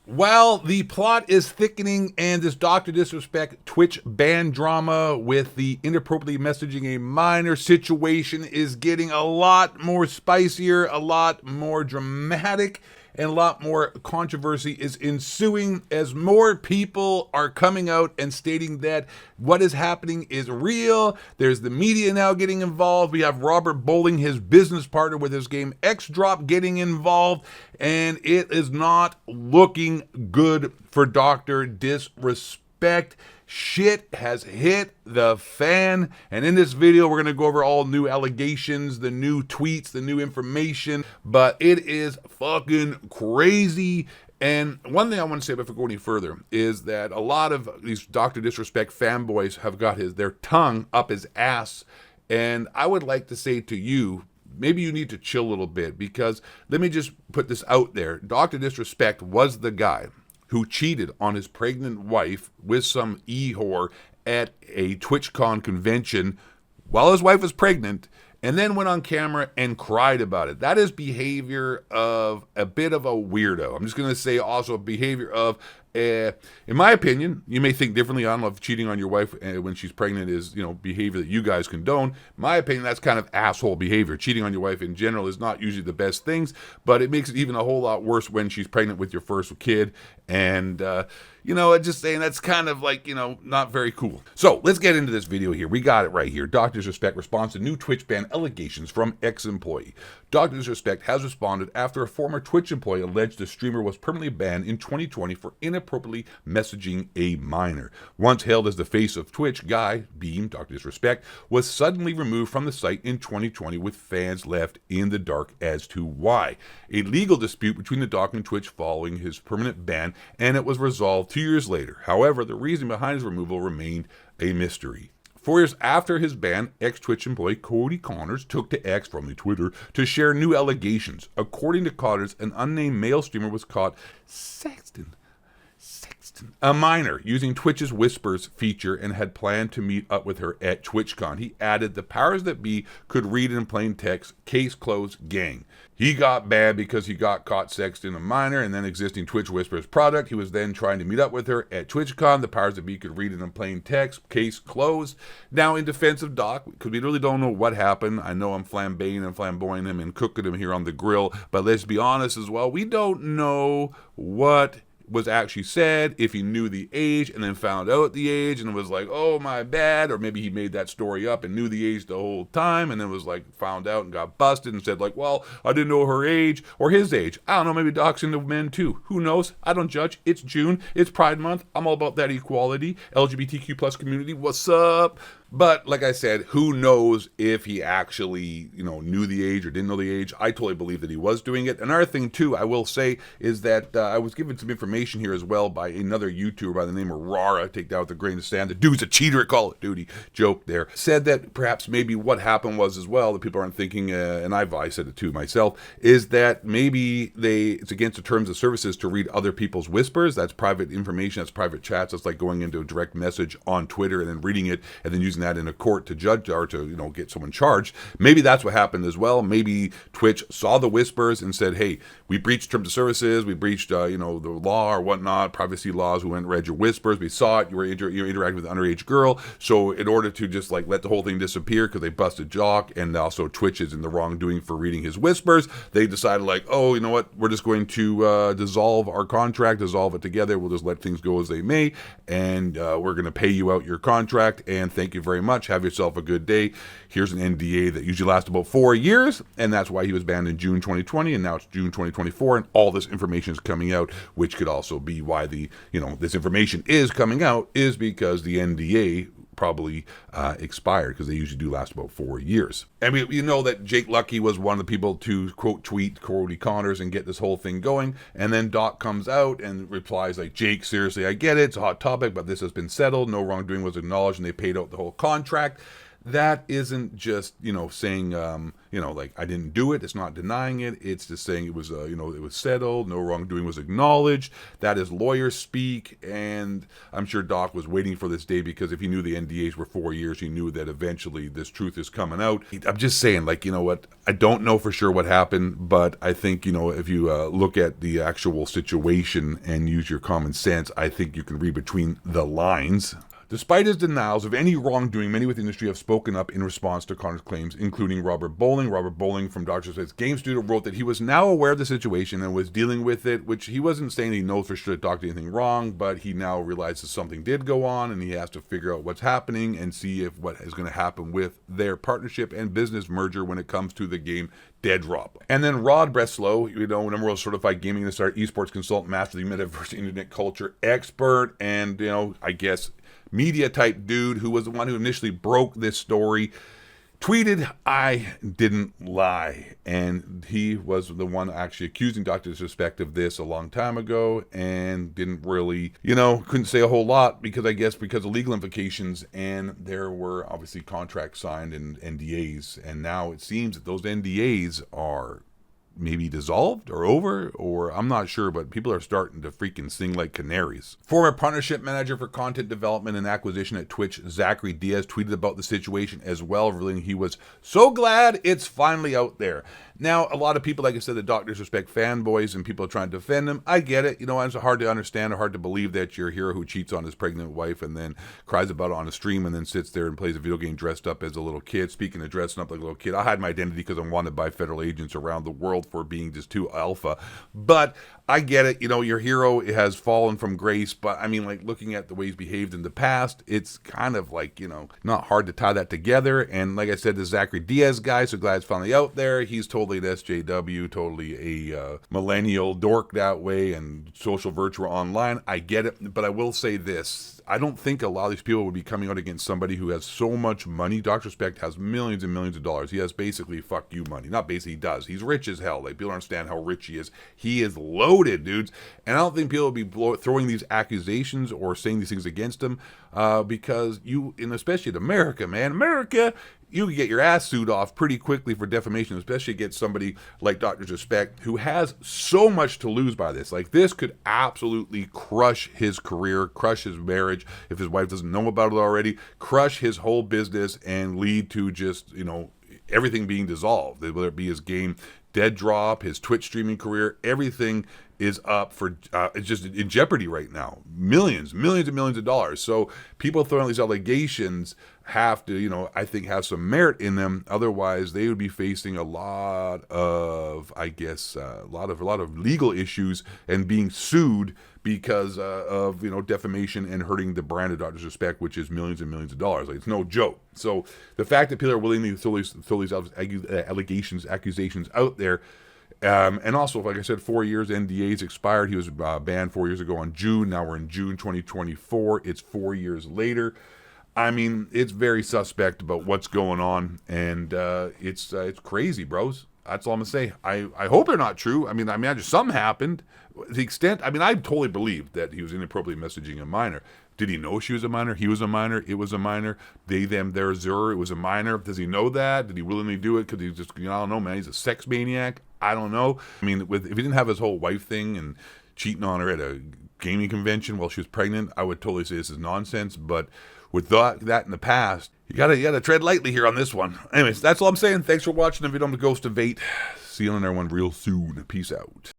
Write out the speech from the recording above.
While the plot is thickening and this Dr. Disrespect Twitch ban drama with the inappropriately messaging a minor situation is getting a lot more spicier, a lot more dramatic, and a lot more controversy is ensuing as more people are coming out and stating that what is happening is real. There's the media now getting involved. We have Robert Bowling, his business partner with his game X Drop, getting involved, and it is not looking good for Dr. Disrespect. Shit has hit the fan, and in this video we're going to go over all new allegations, the new tweets, the new information, but it is fucking crazy. And one thing I want to say before going any further is that a lot of these Dr. Disrespect fanboys have got their tongue up his ass, and I would like to say to you, maybe you need to chill a little bit, because let me just put this out there. Dr. Disrespect was the guy who cheated on his pregnant wife with some e-whore at a TwitchCon convention while his wife was pregnant, and then went on camera and cried about it. That is behavior of a bit of a weirdo. I'm just going to say also a behavior of, in my opinion, you may think differently. I don't know if cheating on your wife when she's pregnant is, behavior that you guys condone. In my opinion, that's kind of asshole behavior. Cheating on your wife in general is not usually the best things, but it makes it even a whole lot worse when she's pregnant with your first kid. And, just saying that's kind of like, not very cool. So let's get into this video here. We got it right here. Dr. Disrespect responds to new Twitch ban allegations from ex-employee. Dr. Disrespect has responded after a former Twitch employee alleged the streamer was permanently banned in 2020 for inappropriately messaging a minor. Once hailed as the face of Twitch, Guy Beam, Dr. Disrespect, was suddenly removed from the site in 2020 with fans left in the dark as to why. A legal dispute between the doc and Twitch following his permanent ban, and it was resolved 2 years later. However, the reason behind his removal remained a mystery. 4 years after his ban, ex-Twitch employee Cody Connors took to X, formerly Twitter, to share new allegations. According to Connors, an unnamed male streamer was caught sexting a minor using Twitch's Whispers feature and had planned to meet up with her at TwitchCon. He added, the powers that be could read in plain text, case closed, gang. He got banned because he got caught sexting a minor and then existing Twitch Whispers product. He was then trying to meet up with her at TwitchCon. The powers that be could read it in plain text, case closed. Now, in defense of Doc, because we really don't know what happened. I know I'm flambeing and flamboying him and cooking him here on the grill, but let's be honest as well. We don't know what was actually said, if he knew the age and then found out the age and was like, oh, my bad, or maybe he made that story up and knew the age the whole time and then was like found out and got busted and said like, well, I didn't know her age or his age. I don't know, maybe Doc's into men too. Who knows? I don't judge. It's June. It's Pride Month. I'm all about that equality. LGBTQ plus community. What's up? But like I said, who knows if he actually, knew the age or didn't know the age. I totally believe that he was doing it. Another thing, too, I will say is that I was given some information here as well by another YouTuber by the name of Rara. Take that with a grain of sand. The dude's a cheater at Call of Duty. Joke there. Said that perhaps maybe what happened was as well, that people aren't thinking, and I said it too myself, is that maybe it's against the terms of services to read other people's whispers. That's private information. That's private chats. That's like going into a direct message on Twitter and then reading it and then using that in a court to judge or to get someone charged. Maybe that's what happened as well. Maybe Twitch saw the whispers and said, hey, we breached terms of services, we breached the law or whatnot, privacy laws, we went and read your whispers, we saw it, you were interacting with an underage girl, so in order to just like let the whole thing disappear because they busted Jock and also Twitch is in the wrongdoing for reading his whispers, they decided like, oh, you know what, we're just going to dissolve our contract, dissolve it together, we'll just let things go as they may, and we're going to pay you out your contract, and thank you very much. Have yourself a good day. Here's an NDA that usually lasts about 4 years, and that's why he was banned in June 2020, and now it's June 2024, and all this information is coming out, which could also be why this information is coming out, is because the NDA probably expired, because they usually do last about 4 years. And we know that Jake Lucky was one of the people to quote tweet Cody Connors and get this whole thing going, and then Doc comes out and replies like, Jake, seriously, I get it, it's a hot topic, but this has been settled, no wrongdoing was acknowledged, and they paid out the whole contract. that isn't just, saying, like, I didn't do it. It's not denying it. It's just saying it was, it was settled. No wrongdoing was acknowledged. That is lawyer speak. And I'm sure Doc was waiting for this day, because if he knew the NDAs were 4 years, he knew that eventually this truth is coming out. I'm just saying, like, you know what? I don't know for sure what happened, but I think, if you look at the actual situation and use your common sense, I think you can read between the lines. Despite his denials of any wrongdoing, many within the industry have spoken up in response to Connor's claims, including Robert Bowling. Robert Bowling from Dr. Smith's Game Studio wrote that he was now aware of the situation and was dealing with it, which he wasn't saying he knows for sure that Doc did anything wrong, but he now realizes something did go on, and he has to figure out what's happening and see if what is going to happen with their partnership and business merger when it comes to the game Dead Drop. And then Rod Breslow, number one certified gaming industry esports consultant, master of the metaverse internet culture expert, and, I guess media type dude who was the one who initially broke this story, tweeted, "I didn't lie." And he was the one actually accusing Dr. Disrespect of this a long time ago, and didn't really, couldn't say a whole lot, because of legal implications, and there were obviously contracts signed and NDAs, and now it seems that those NDAs are maybe dissolved or over, or I'm not sure, but people are starting to freaking sing like canaries. Former partnership manager for content development and acquisition at Twitch, Zachary Diaz, tweeted about the situation as well, revealing he was so glad it's finally out there. Now, a lot of people, like I said, the Dr. Disrespect fanboys and people are trying to defend him. I get it. It's hard to understand or hard to believe that your hero who cheats on his pregnant wife and then cries about it on a stream and then sits there and plays a video game dressed up as a little kid. Speaking of dressing up like a little kid, I hide my identity because I'm wanted by federal agents around the world for being just too alpha. But I get it. Your hero has fallen from grace, but I mean, like, looking at the way he's behaved in the past, it's kind of like, not hard to tie that together. And like I said, the Zachary Diaz guy, so glad it's finally out there. He's totally an SJW, totally a millennial dork that way, and social virtual online. I get it, but I will say this. I don't think a lot of these people would be coming out against somebody who has so much money. Dr. Respect has millions and millions of dollars. He has basically fuck you money. Not basically, he does. He's rich as hell. Like, people don't understand how rich he is. He is loaded, dudes. And I don't think people would be throwing these accusations or saying these things against him, because and especially in America, man. America, you can get your ass sued off pretty quickly for defamation, especially against somebody like Dr. Respect, who has so much to lose by this. Like, this could absolutely crush his career, crush his marriage, if his wife doesn't know about it already, crush his whole business, and lead to just, everything being dissolved, whether it be his game Dead Drop, his Twitch streaming career. Everything is up for, it's just in jeopardy right now. Millions and millions of dollars. So people throwing these allegations have to, I think, have some merit in them. Otherwise, they would be facing a lot of, a lot of legal issues and being sued because of, defamation and hurting the brand of Dr. Respect, which is millions and millions of dollars. Like, it's no joke. So the fact that people are willing to throw these accusations out there. And also, like I said, 4 years NDAs expired. He was banned 4 years ago on June. Now we're in June 2024. It's 4 years later. I mean, it's very suspect about what's going on, and it's crazy, bros. That's all I'm gonna say. I hope they're not true. I mean, just something happened. The extent, I totally believe that he was inappropriately messaging a minor. Did he know she was a minor? He was a minor. It was a minor. They, them, their, zer. It was a minor. Does he know that? Did he willingly do it? Because he's just, I don't know, man. He's a sex maniac. I don't know. If he didn't have his whole wife thing and cheating on her at a gaming convention while she was pregnant, I would totally say this is nonsense. But with that in the past, you gotta tread lightly here on this one. Anyways, that's all I'm saying. Thanks for watching the video. I'm the Ghost of Vate. See you on another one real soon. Peace out.